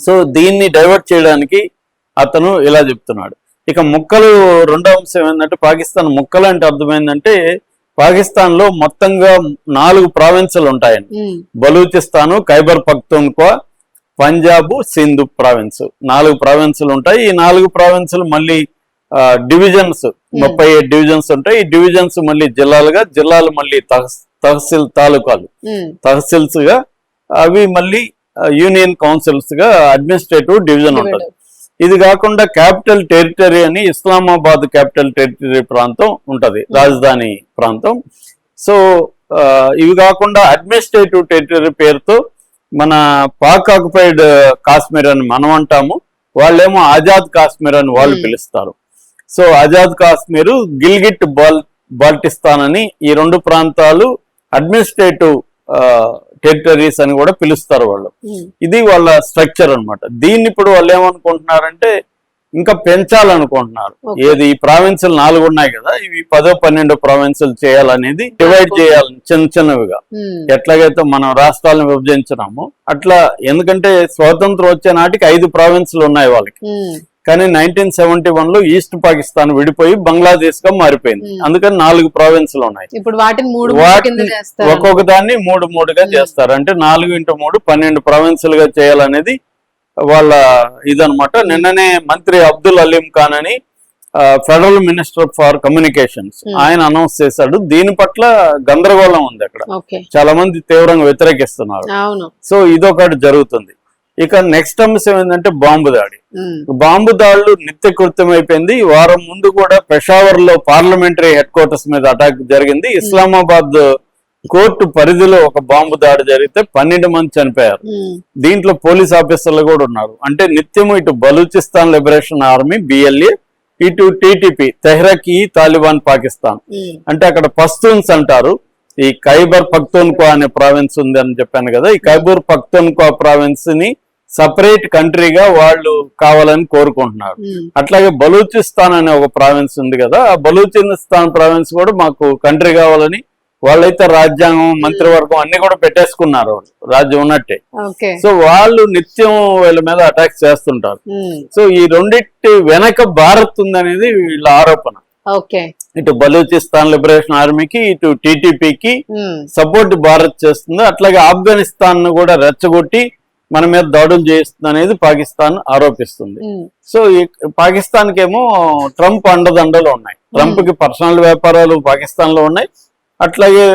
So దీన్ని divert చేయడానికి అతను ఇలా చెప్తున్నాడు. ఇక ముక్కలు రెండో అంశం ఏంటంటే పాకిస్తాన్ ముక్కలు అంటే అర్థమైందంటే పాకిస్తాన్ లో మొత్తంగా 4 ప్రావిన్సులు ఉంటాయండి. బలూచిస్తాను, ఖైబర్ పఖ్తూన్ఖ్వా, పంజాబ్, సింధు ప్రావిన్స్ 4 ప్రావిన్సులు ఉంటాయి. ఈ 4 ప్రావిన్సులు మళ్ళీ డివిజన్స్ 37 డివిజన్స్ ఉంటాయి. ఈ డివిజన్స్ మళ్ళీ జిల్లాలుగా, జిల్లాలు మళ్ళీ తహసీల్ తాలూకాలు తహసీల్స్ గా, అవి మళ్ళీ యూనియన్ కౌన్సిల్స్ గా అడ్మినిస్ట్రేటివ్ డివిజన్ ఉంటుంది. ఇది కాకుండా క్యాపిటల్ టెరిటరీ అని ఇస్లామాబాద్ క్యాపిటల్ టెరిటరీ ప్రాంతం ఉంటది, రాజధాని ప్రాంతం. సో ఇవి కాకుండా అడ్మినిస్ట్రేటివ్ టెరిటరీ పేరుతో మన పాక్ ఆక్యుపైడ్ కాశ్మీర్ అని మనం అంటాము, వాళ్ళేమో ఆజాద్ కాశ్మీర్ అని వాళ్ళు పిలుస్తారు. సో ఆజాద్ కాశ్మీర్, గిల్గిట్ బాల్టిస్తాన్ అని ఈ 2 ప్రాంతాలు అడ్మినిస్ట్రేటివ్ టెరిటరీస్ అని కూడా పిలుస్తారు వాళ్ళు. ఇది వాళ్ళ స్ట్రక్చర్ అన్నమాట. దీన్ని ఇప్పుడు వాళ్ళు ఏమనుకుంటున్నారంటే ఇంకా పెంచాలనుకుంటున్నారు. ఏది ఈ ప్రావిన్సులు 4 ఉన్నాయి కదా, ఇవి 10-12 ప్రావిన్సులు చేయాలనేది, డివైడ్ చేయాలి చిన్న చిన్నవిగా. ఎట్లాగైతే మనం రాష్ట్రాలను విభజించినామో అట్లా. ఎందుకంటే స్వాతంత్రం వచ్చే నాటికి 5 ప్రావిన్సులు ఉన్నాయి వాళ్ళకి, కానీ 1971లో ఈస్ట్ పాకిస్తాన్ విడిపోయి బంగ్లాదేశ్ గా మారిపోయింది. అందుకని 4 ప్రావిన్సులు ఉన్నాయి. ఇప్పుడు వాటిని ఒక్కొక్క దాన్ని 3 గా చేస్తారు. అంటే 4 × 3 12 ప్రావిన్సులుగా చేయాలనేది వాళ్ళ ఇదనమాట. నిన్ననే మంత్రి అబ్దుల్ అలీం ఖాన్ అని ఫెడరల్ మినిస్టర్ ఫర్ కమ్యూనికేషన్స్ ఆయన అనౌన్స్ చేశాడు. దీని పట్ల గందరగోళం ఉంది అక్కడ, చాలా మంది తీవ్రంగా వ్యతిరేకిస్తున్నారు. సో ఇదొకటి జరుగుతుంది. ఇక నెక్స్ట్ అంశం ఏంటంటే బాంబు దాడి. బాంబు దాడులు నిత్యకృత్యం అయిపోయింది. వారం ముందు కూడా పెషావర్ లో పార్లమెంటరీ హెడ్ క్వార్టర్స్ మీద అటాక్ జరిగింది. ఇస్లామాబాద్ కోర్టు పరిధిలో ఒక బాంబు దాడి జరిగితే 12 మంది చనిపోయారు. దీంట్లో పోలీస్ ఆఫీసర్లు కూడా ఉన్నారు. అంటే నిత్యము ఇటు బలూచిస్తాన్ లిబరేషన్ ఆర్మీ BLA, ఇటు TTP తెహ్రీక్-ఈ తాలిబాన్ పాకిస్తాన్, అంటే అక్కడ పస్తూన్స్ అంటారు. ఈ ఖైబర్ పఖ్తూన్ఖ్వా అనే ప్రావిన్స్ ఉంది అని చెప్పాను కదా, ఈ ఖైబర్ పఖ్తూన్ఖ్వా ప్రావిన్స్ ని సపరేట్ కంట్రీగా వాళ్ళు కావాలని కోరుకుంటున్నారు. అట్లాగే బలూచిస్తాన్ అనే ఒక ప్రావిన్స్ ఉంది కదా, ఆ బలూచిస్తాన్ ప్రావిన్స్ కూడా మాకు కంట్రీ కావాలని వాళ్ళైతే రాజ్యాంగం, మంత్రివర్గం అన్ని కూడా పెట్టేసుకున్నారు, రాజ్యం ఉన్నట్టే. సో వాళ్ళు నిత్యం వీళ్ళ మీద అటాక్ చేస్తుంటారు. సో ఈ రెండిటి వెనక భారత్ ఉందనేది వీళ్ళ ఆరోపణ. ఇటు బలూచిస్తాన్ లిబరేషన్ ఆర్మీకి, ఇటు TTPకి సపోర్ట్ భారత్ చేస్తుంది. అట్లాగే ఆఫ్ఘనిస్తాన్ ను కూడా రెచ్చగొట్టి మన మీద దాడులు చేస్తుంది అనేది పాకిస్తాన్ ఆరోపిస్తుంది. సో ఈ పాకిస్తాన్ కేమో ట్రంప్ అండదండలు ఉన్నాయి. ట్రంప్ కి పర్సనల్ వ్యాపారాలు పాకిస్తాన్ లో ఉన్నాయి. అట్లాగే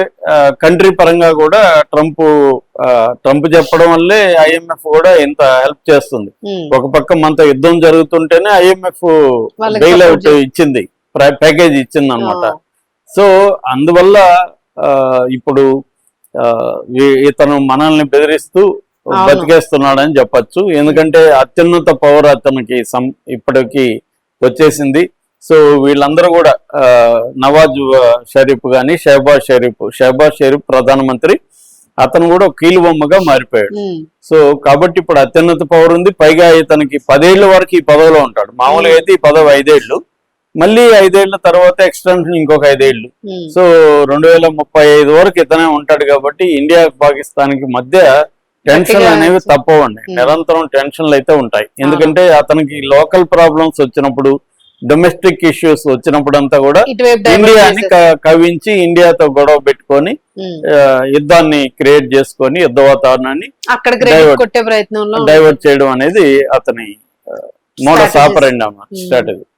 కంట్రీ పరంగా కూడా ట్రంప్ చెప్పడం వల్లే IMF కూడా ఇంత హెల్ప్ చేస్తుంది. ఒక పక్క మనతో యుద్ధం జరుగుతుంటేనే IMF బెయిల్ అవుట్ ఇచ్చింది, ప్యాకేజ్ ఇచ్చింది అనమాట. సో అందువల్ల ఇప్పుడు ఇతను మనల్ని బెదిరిస్తూ బతికేస్తున్నాడని చెప్పచ్చు. ఎందుకంటే అత్యున్నత పవర్ అతనికి ఇప్పటికి వచ్చేసింది. సో వీళ్ళందరూ కూడా నవాజ్ షరీఫ్ గాని, షహబాజ్ షరీఫ్ ప్రధానమంత్రి, అతను కూడా కీలుబొమ్మగా మారిపోయాడు. సో కాబట్టి ఇప్పుడు అత్యున్నత పవర్ ఉంది. పైగా ఇతనికి 10 ఏళ్ల వరకు ఈ పదవిలో ఉంటాడు. మామూలుగా అయితే ఈ పదవి 5 ఏళ్లు, మళ్ళీ 5 ఏళ్ల తర్వాత ఎక్స్టెన్షన్ ఇంకొక 5 ఏళ్లు. సో 2035 వరకు ఇతనే ఉంటాడు. కాబట్టి ఇండియా పాకిస్తాన్ కి మధ్య టెన్షన్లు అనేవి తప్పవండి. నిరంతరం టెన్షన్లు అయితే ఉంటాయి. ఎందుకంటే అతనికి లోకల్ ప్రాబ్లమ్స్ వచ్చినప్పుడు, డొమెస్టిక్ ఇష్యూస్ వచ్చినప్పుడు అంతా కూడా ఇండియాని కవించి ఇండియాతో గొడవ పెట్టుకొని యుద్ధాన్ని క్రియేట్ చేసుకొని యుద్ధ వాతావరణాన్ని డైవర్ట్ చేయడం అనేది అతని మోడస్ ఆపరెండి అన్నమాట, స్ట్రాటజీ.